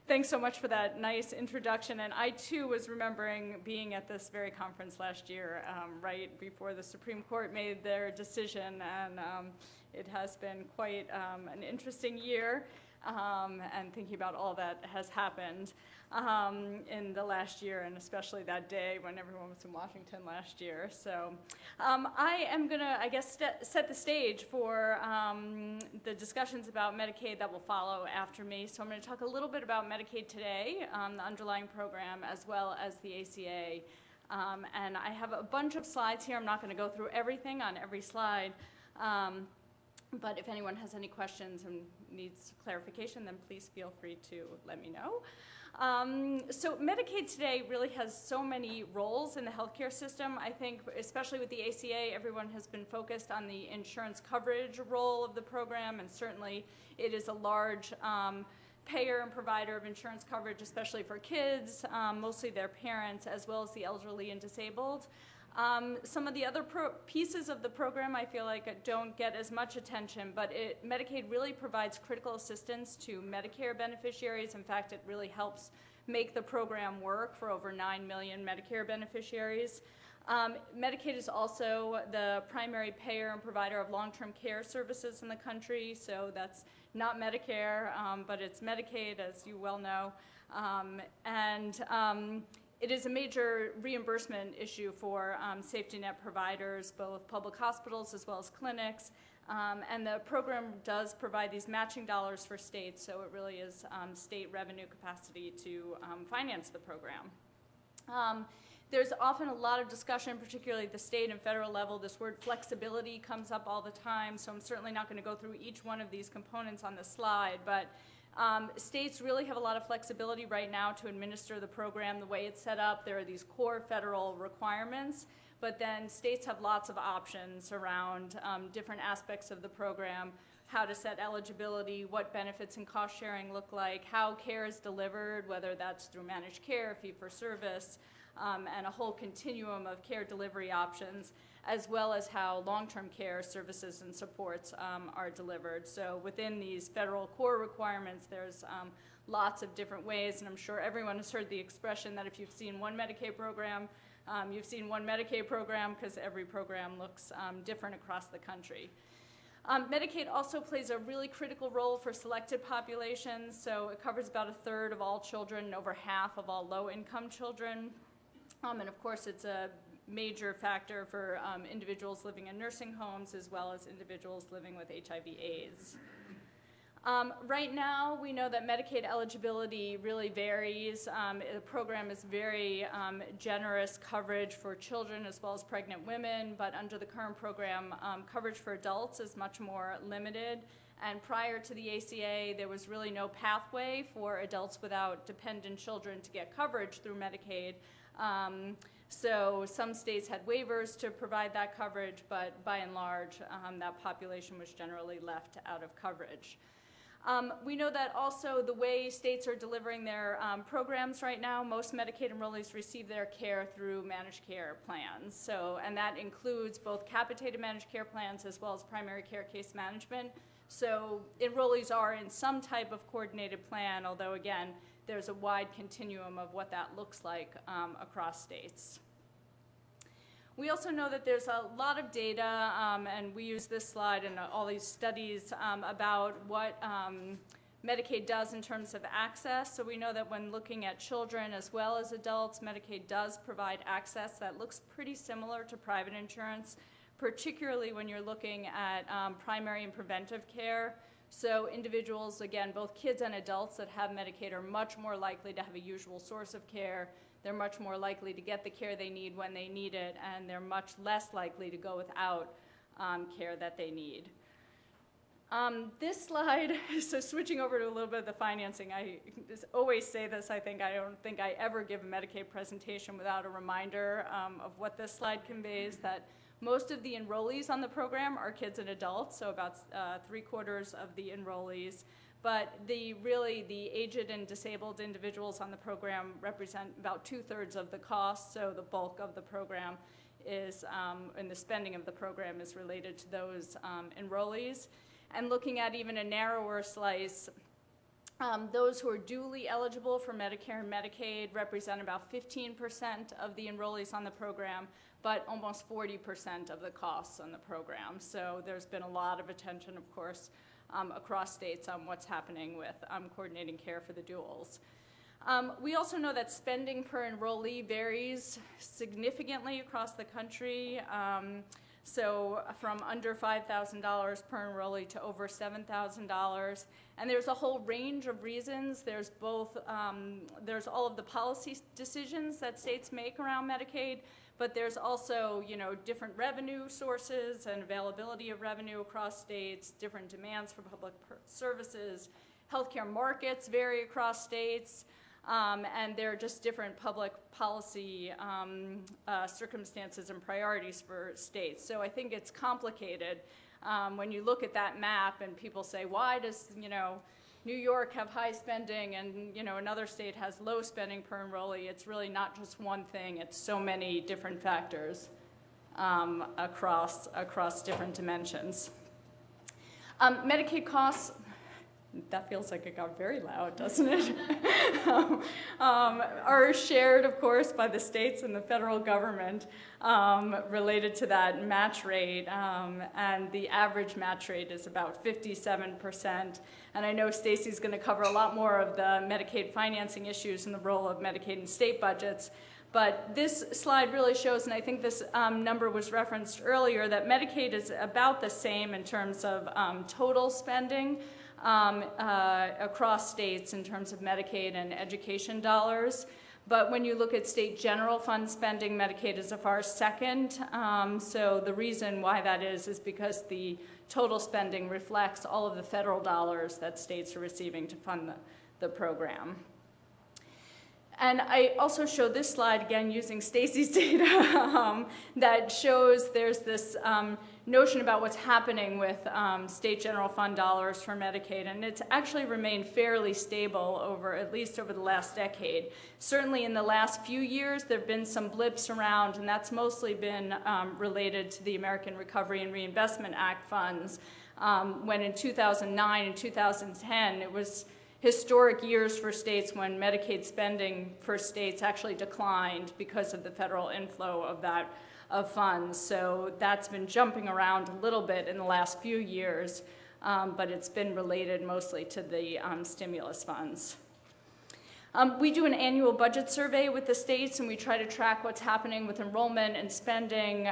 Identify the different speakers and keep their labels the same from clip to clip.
Speaker 1: Thanks so much for that nice introduction. And I, too, was remembering being at this very conference last year, right before the Supreme Court made their decision. And it has been quite an interesting year, and thinking about all that has happened in the last year, and especially that day when everyone was in Washington last year. So I am going to, I guess, set the stage for the discussions about Medicaid that will follow after me. So I'm going to talk a little bit about Medicaid today, the underlying program, as well as the ACA. And I have a bunch of slides here. I'm not going to go through everything on every slide. But if anyone has any questions and needs clarification, then please feel free to let me know. So Medicaid today really has so many roles in the healthcare system. I think, especially with the ACA, everyone has been focused on the insurance coverage role of the program, and certainly it is a large payer and provider of insurance coverage, especially for kids, mostly their parents, as well as the elderly and disabled. Some of the other pieces of the program I feel like don't get as much attention, but Medicaid really provides critical assistance to Medicare beneficiaries. In fact, it really helps make the program work for over 9 million Medicare beneficiaries. Medicaid is also the primary payer and provider of long-term care services in the country, so that's not Medicare, but it's Medicaid, as you well know. It is a major reimbursement issue for safety net providers, both public hospitals as well as clinics. And the program does provide these matching dollars for states, so it really is state revenue capacity to finance the program. There's often a lot of discussion, particularly at the state and federal level. This word flexibility comes up all the time, so I'm certainly not going to go through each one of these components on the slide, but states really have a lot of flexibility right now to administer the program the way it's set up. There are these core federal requirements, but then states have lots of options around different aspects of the program, how to set eligibility, what benefits and cost sharing look like, how care is delivered, whether that's through managed care, fee-for-service, and a whole continuum of care delivery options, as well as how long-term care services and supports are delivered. So within these federal core requirements, there's lots of different ways, and I'm sure everyone has heard the expression that if you've seen one Medicaid program, you've seen one Medicaid program, because every program looks different across the country. Medicaid also plays a really critical role for selected populations, so it covers about 1/3 of all children and over half of all low-income children. And of course, it's a major factor for individuals living in nursing homes as well as individuals living with HIV/AIDS. Right now, we know that Medicaid eligibility really varies. The program is very generous coverage for children as well as pregnant women, but under the current program, coverage for adults is much more limited. And prior to the ACA, there was really no pathway for adults without dependent children to get coverage through Medicaid. So some states had waivers to provide that coverage, but by and large, that population was generally left out of coverage. We know that also the way states are delivering their programs right now, most Medicaid enrollees receive their care through managed care plans. So, and that includes both capitated managed care plans as well as primary care case management. So enrollees are in some type of coordinated plan, although again, there's a wide continuum of what that looks like across states. We also know that there's a lot of data, and we use this slide and all these studies about what Medicaid does in terms of access. So we know that when looking at children as well as adults, Medicaid does provide access that looks pretty similar to private insurance, particularly when you're looking at primary and preventive care. So individuals, again, both kids and adults that have Medicaid are much more likely to have a usual source of care. They're much more likely to get the care they need when they need it, and they're much less likely to go without care that they need. This slide, so switching over to a little bit of the financing, I just always say this, I don't think I ever give a Medicaid presentation without a reminder of what this slide conveys, that most of the enrollees on the program are kids and adults, so about 3/4 of the enrollees. But the aged and disabled individuals on the program represent about 2/3 of the cost, so the bulk of the program is, and the spending of the program is related to those enrollees. And looking at even a narrower slice, Those who are duly eligible for Medicare and Medicaid represent about 15% of the enrollees on the program, but almost 40% of the costs on the program. So there's been a lot of attention, of course, across states on what's happening with coordinating care for the duals. We also know that spending per enrollee varies significantly across the country. So from under $5,000 per enrollee to over $7,000. And there's a whole range of reasons. There's both, there's all of the policy decisions that states make around Medicaid, but there's also, different revenue sources and availability of revenue across states, different demands for public services. Healthcare markets vary across states. And there are just different public policy circumstances and priorities for states. So I think it's complicated when you look at that map and people say, why does New York have high spending and another state has low spending per enrollee? It's really not just one thing. It's so many different factors across different dimensions. Medicaid costs. That feels like it got very loud, doesn't it? Are shared, of course, by the states and the federal government related to that match rate. And the average match rate is about 57%. And I know Stacy's going to cover a lot more of the Medicaid financing issues and the role of Medicaid in state budgets. But this slide really shows, and I think this number was referenced earlier, that Medicaid is about the same in terms of total spending across states in terms of Medicaid and education dollars. But when you look at state general fund spending, Medicaid is a far second. So the reason why that is because the total spending reflects all of the federal dollars that states are receiving to fund the program. And I also show this slide, again, using Stacy's data, that shows there's this notion about what's happening with state general fund dollars for Medicaid, and it's actually remained fairly stable at least over the last decade. Certainly in the last few years, there have been some blips around, and that's mostly been related to the American Recovery and Reinvestment Act funds, when in 2009 and 2010, it was historic years for states when Medicaid spending for states actually declined because of the federal inflow of funds. So that's been jumping around a little bit in the last few years, but it's been related mostly to the stimulus funds. We do an annual budget survey with the states, and we try to track what's happening with enrollment and spending,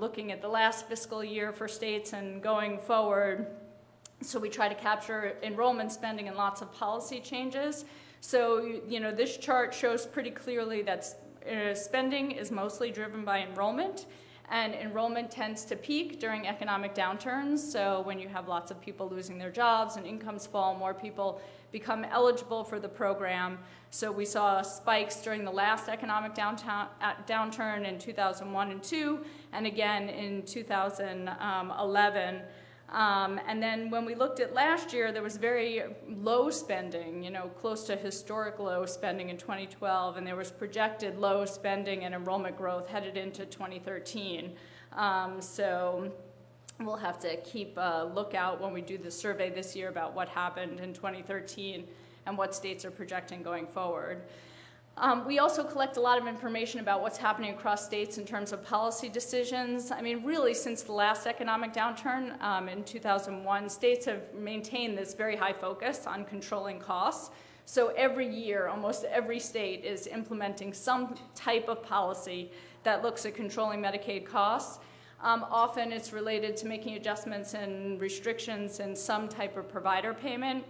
Speaker 1: looking at the last fiscal year for states and going forward. So we try to capture enrollment spending and lots of policy changes. So, this chart shows pretty clearly that spending is mostly driven by enrollment, and enrollment tends to peak during economic downturns. So when you have lots of people losing their jobs and incomes fall, more people become eligible for the program. So we saw spikes during the last economic downturn in 2001 and 2, and again in 2011. And then when we looked at last year, there was very low spending, close to historic low spending in 2012, and there was projected low spending and enrollment growth headed into 2013. So we'll have to keep a lookout when we do the survey this year about what happened in 2013 and what states are projecting going forward. We also collect a lot of information about what's happening across states in terms of policy decisions. I mean, really, since the last economic downturn in 2001, states have maintained this very high focus on controlling costs. So every year, almost every state is implementing some type of policy that looks at controlling Medicaid costs. Often it's related to making adjustments and restrictions in some type of provider payment.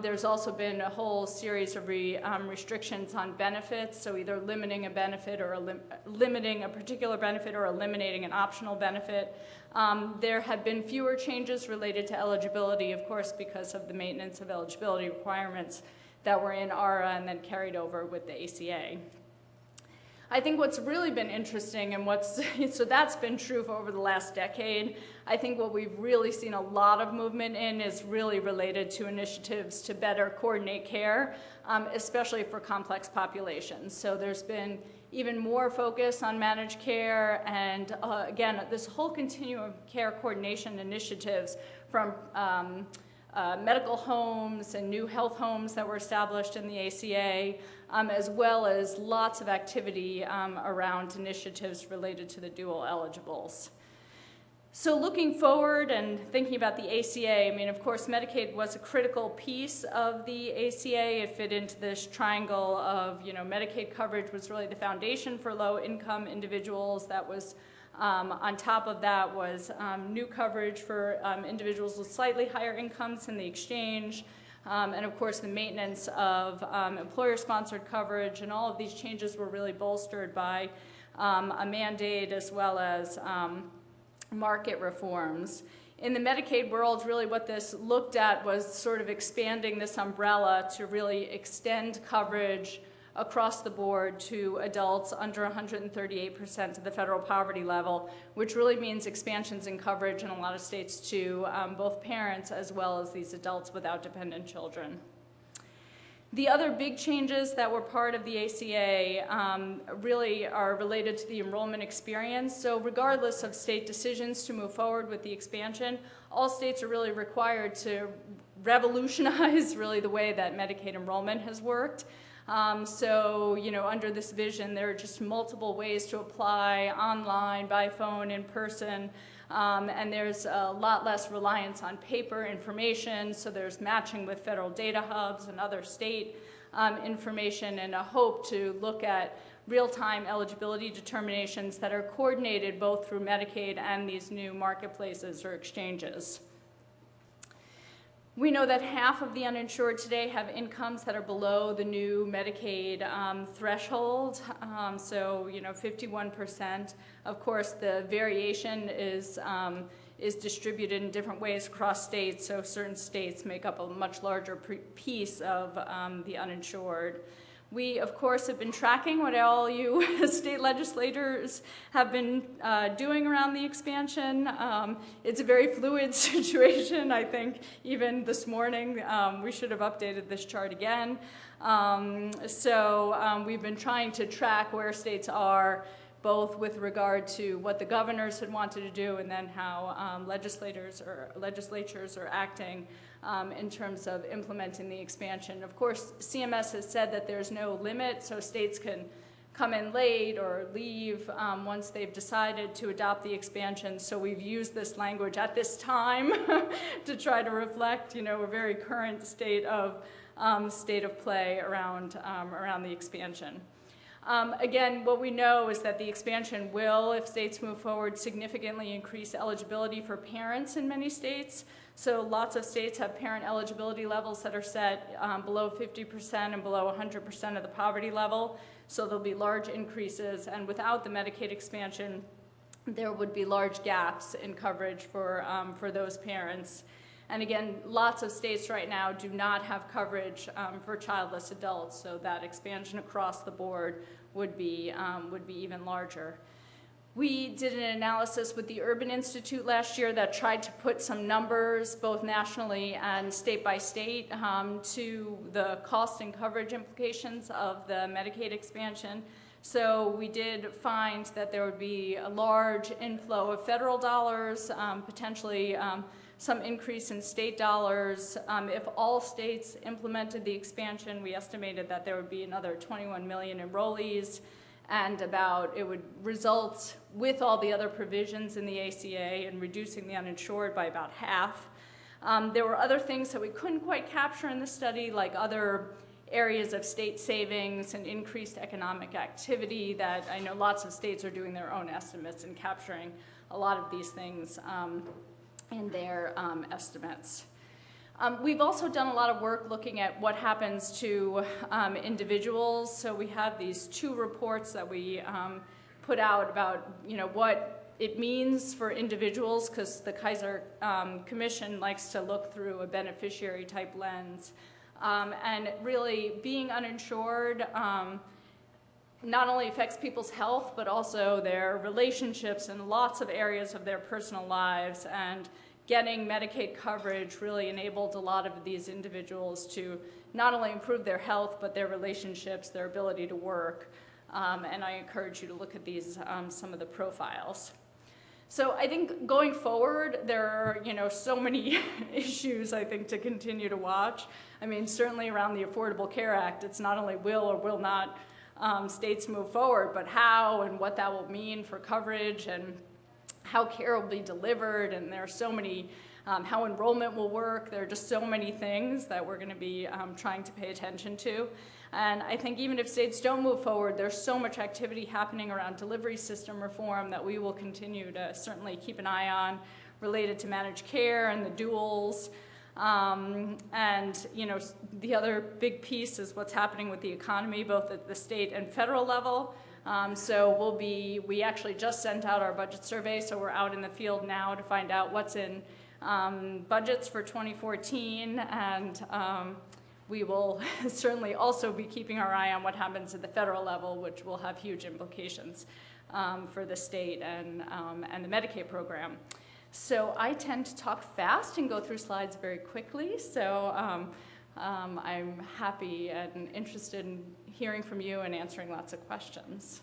Speaker 1: There's also been a whole series of restrictions on benefits, so either limiting a benefit or limiting a particular benefit or eliminating an optional benefit. There have been fewer changes related to eligibility, of course, because of the maintenance of eligibility requirements that were in ARA and then carried over with the ACA. I think what's really been interesting and so that's been true for over the last decade. I think what we've really seen a lot of movement in is really related to initiatives to better coordinate care, especially for complex populations. So there's been even more focus on managed care and again, this whole continuum of care coordination initiatives from medical homes and new health homes that were established in the ACA, as well as lots of activity around initiatives related to the dual eligibles. So looking forward and thinking about the ACA, I mean, of course, Medicaid was a critical piece of the ACA. It fit into this triangle of, Medicaid coverage was really the foundation for low-income individuals. That was, on top of that was new coverage for individuals with slightly higher incomes in the exchange, and of course the maintenance of employer-sponsored coverage, and all of these changes were really bolstered by a mandate as well as market reforms. In the Medicaid world, really what this looked at was sort of expanding this umbrella to really extend coverage across the board to adults under 138% of the federal poverty level, which really means expansions in coverage in a lot of states to both parents as well as these adults without dependent children. The other big changes that were part of the ACA really are related to the enrollment experience. So regardless of state decisions to move forward with the expansion, all states are really required to revolutionize really the way that Medicaid enrollment has worked. Under this vision, there are just multiple ways to apply online, by phone, in person, and there's a lot less reliance on paper information, so there's matching with federal data hubs and other state information, and a hope to look at real-time eligibility determinations that are coordinated both through Medicaid and these new marketplaces or exchanges. We know that half of the uninsured today have incomes that are below the new Medicaid threshold, 51%. Of course, the variation is distributed in different ways across states, so certain states make up a much larger piece of the uninsured. We, of course, have been tracking what all you state legislators have been doing around the expansion. It's a very fluid situation. I think even this morning we should have updated this chart again. We've been trying to track where states are, both with regard to what the governors had wanted to do and then how legislatures are acting in terms of implementing the expansion. Of course, CMS has said that there's no limit, so states can come in late or leave once they've decided to adopt the expansion. So we've used this language at this time to try to reflect, a very current state of play around the expansion. Again, what we know is that the expansion will, if states move forward, significantly increase eligibility for parents in many states. So lots of states have parent eligibility levels that are set below 50% and below 100% of the poverty level. So there'll be large increases, and without the Medicaid expansion, there would be large gaps in coverage for those parents. And again, lots of states right now do not have coverage for childless adults, so that expansion across the board would be even larger. We did an analysis with the Urban Institute last year that tried to put some numbers, both nationally and state by state, to the cost and coverage implications of the Medicaid expansion. So we did find that there would be a large inflow of federal dollars, potentially some increase in state dollars. If all states implemented the expansion, we estimated that there would be another 21 million enrollees, and it would result, with all the other provisions in the ACA, in reducing the uninsured by about half. There were other things that we couldn't quite capture in the study, like other areas of state savings and increased economic activity that I know lots of states are doing their own estimates and capturing a lot of these things in their estimates. We've also done a lot of work looking at what happens to individuals. So we have these two reports that we put out about what it means for individuals, because the Kaiser Commission likes to look through a beneficiary type lens. And really being uninsured not only affects people's health, but also their relationships in lots of areas of their personal lives. And getting Medicaid coverage really enabled a lot of these individuals to not only improve their health, but their relationships, their ability to work. And I encourage you to look at these, some of the profiles. So I think going forward, there are, so many issues, I think, to continue to watch. I mean, certainly around the Affordable Care Act, it's not only will or will not states move forward, but how and what that will mean for coverage and how care will be delivered. And there are so many, how enrollment will work. There are just so many things that we're going to be trying to pay attention to. And I think even if states don't move forward, there's so much activity happening around delivery system reform that we will continue to certainly keep an eye on, related to managed care and the duals. The other big piece is what's happening with the economy, both at the state and federal level. We actually just sent out our budget survey, so we're out in the field now to find out what's in budgets for 2014, and we will certainly also be keeping our eye on what happens at the federal level, which will have huge implications for the state and the Medicaid program. So I tend to talk fast and go through slides very quickly, so I'm happy and interested in hearing from you and answering lots of questions.